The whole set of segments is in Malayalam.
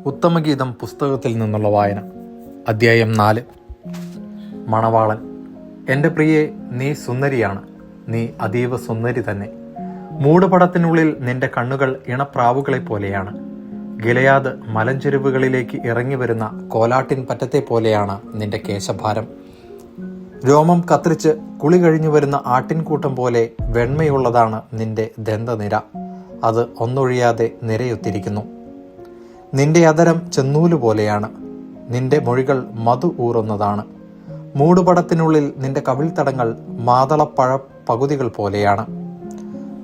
ഉത്തമഗീതം പുസ്തകത്തിൽ നിന്നുള്ള വായന. അധ്യായം 4. മണവാളൻ. എൻ്റെ പ്രിയേ, നീ സുന്ദരിയാണ്, നീ അതീവ സുന്ദരി തന്നെ. മൂടുപടത്തിനുള്ളിൽ നിന്റെ കണ്ണുകൾ ഇണപ്രാവുകളെ പോലെയാണ്. ഗിലയാദ് മലഞ്ചെരുവുകളിലേക്ക് ഇറങ്ങി വരുന്ന കോലാട്ടിൻ പറ്റത്തെ പോലെയാണ് നിന്റെ കേശഭാരം. രോമം കത്തിരിച്ച് കുളി കഴിഞ്ഞു വരുന്ന ആട്ടിൻകൂട്ടം പോലെ വെണ്മയുള്ളതാണ് നിന്റെ ദന്തനിര. അത് ഒന്നൊഴിയാതെ നിരയൊത്തിരിക്കുന്നു. നിന്റെ അധരം ചെന്നൂല് പോലെയാണ്, നിന്റെ മൊഴികൾ മധു ഊറുന്നതാണ്. മൂടുപടത്തിനുള്ളിൽ നിന്റെ കവിൾത്തടങ്ങൾ മാതളപ്പഴ പകുതികൾ പോലെയാണ്.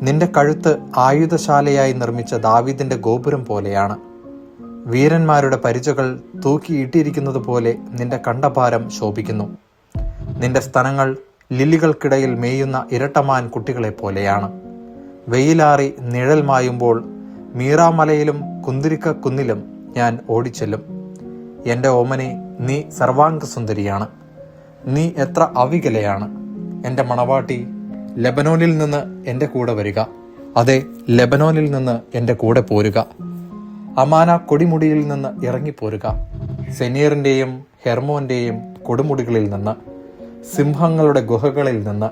നിന്റെ കഴുത്ത് ആയുധശാലയായി നിർമ്മിച്ച ദാവീദിന്റെ ഗോപുരം പോലെയാണ്. വീരന്മാരുടെ പരിചകൾ തൂക്കിയിട്ടിരിക്കുന്നത് പോലെ നിന്റെ കണ്ടഭാരം ശോഭിക്കുന്നു. നിന്റെ സ്തനങ്ങൾ ലില്ലികൾക്കിടയിൽ മേയുന്ന ഇരട്ടമാൻ കുട്ടികളെ പോലെയാണ്. വെയിലാറി നിഴൽ മായുമ്പോൾ മീറാമലയിലും കുന്തിരിക്ക കുന്നിലും ഞാൻ ഓടിച്ചെല്ലും. എൻ്റെ ഓമനെ, നീ സർവാംഗ സുന്ദരിയാണ്, നീ എത്ര അവികലയാണ്. എൻ്റെ മണവാട്ടി, ലെബനോനിൽ നിന്ന് എൻ്റെ കൂടെ വരിക. അതെ, ലെബനോനിൽ നിന്ന് എൻ്റെ കൂടെ പോരുക. അമാന കൊടിമുടിയിൽ നിന്ന് ഇറങ്ങിപ്പോരുക. സെനീറിൻ്റെയും ഹെർമോൻ്റെയും കൊടുമുടികളിൽ നിന്ന്, സിംഹങ്ങളുടെ ഗുഹകളിൽ നിന്ന്,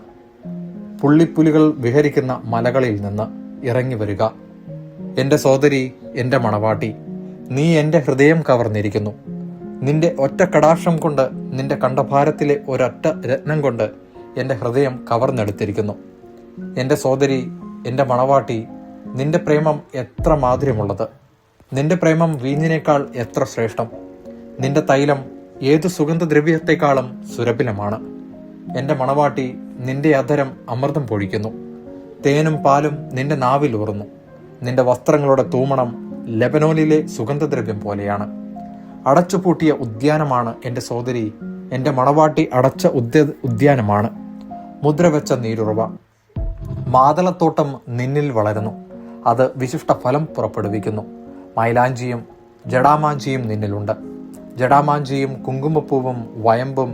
പുള്ളിപ്പുലികൾ വിഹരിക്കുന്ന മലകളിൽ നിന്ന് ഇറങ്ങി വരിക. എൻ്റെ സോദരി, എൻ്റെ മണവാട്ടി, നീ എൻ്റെ ഹൃദയം കവർന്നിരിക്കുന്നു. നിന്റെ ഒറ്റ കടാക്ഷം കൊണ്ട്, നിന്റെ കണ്ഠഭാരത്തിലെ ഒരൊറ്റ രത്നം കൊണ്ട് എൻ്റെ ഹൃദയം കവർന്നെടുത്തിരിക്കുന്നു. എൻ്റെ സോദരി, എൻ്റെ മണവാട്ടി, നിന്റെ പ്രേമം എത്ര മാധുര്യമുള്ളത്! നിന്റെ പ്രേമം വീഞ്ഞിനേക്കാൾ എത്ര ശ്രേഷ്ഠം! നിന്റെ തൈലം ഏതു സുഗന്ധദ്രവ്യത്തെക്കാളും സുരഭിലമാണ്. എൻ്റെ മണവാട്ടി, നിന്റെ അധരം അമൃതം പൊഴിക്കുന്നു. തേനും പാലും നിന്റെ നാവിൽ ഊറുന്നു. നിന്റെ വസ്ത്രങ്ങളുടെ തൂമണം ലെബനോനിലെ സുഗന്ധദ്രവ്യം പോലെയാണ്. അടച്ചുപൂട്ടിയ ഉദ്യാനമാണ് എൻ്റെ സോദരി, എൻ്റെ മണവാട്ടി അടച്ച ഉദ്യാനമാണ്. മുദ്രവെച്ച നീരുറവ. മാതളത്തോട്ടം നിന്നിൽ വളരുന്നു, അത് വിശിഷ്ട ഫലം പുറപ്പെടുവിക്കുന്നു. മൈലാഞ്ചിയും ജടാമാഞ്ചിയും നിന്നിലുണ്ട്. ജടാമാഞ്ചിയും കുങ്കുമപ്പൂവും വയമ്പും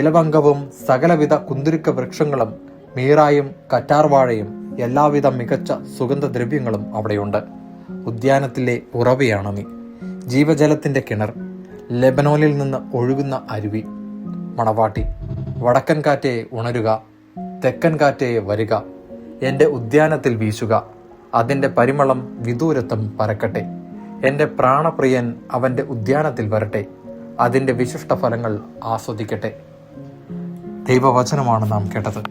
ഇലവങ്കവും സകലവിധ കുന്തിരിക്ക വൃക്ഷങ്ങളും മീറായും കറ്റാർവാഴയും എല്ലാവിധ മികച്ച സുഗന്ധദ്രവ്യങ്ങളും അവിടെയുണ്ട്. ഉദ്യാനത്തിലെ ഉറവയാണ് നീ, ജീവജലത്തിന്റെ കിണർ, ലെബനോനിൽ നിന്ന് ഒഴുകുന്ന അരുവി. മണവാട്ടി, വടക്കൻ കാറ്റേ ഉണരുക, തെക്കൻ കാറ്റേ വരിക. എൻ്റെ ഉദ്യാനത്തിൽ വീശുക, അതിൻ്റെ പരിമളം വിദൂരത്തും പരക്കട്ടെ. എൻ്റെ പ്രാണപ്രിയൻ അവൻ്റെ ഉദ്യാനത്തിൽ വരട്ടെ, അതിൻ്റെ വിശിഷ്ട ഫലങ്ങൾ ആസ്വദിക്കട്ടെ. ദൈവവചനമാണ് നാം കേട്ടത്.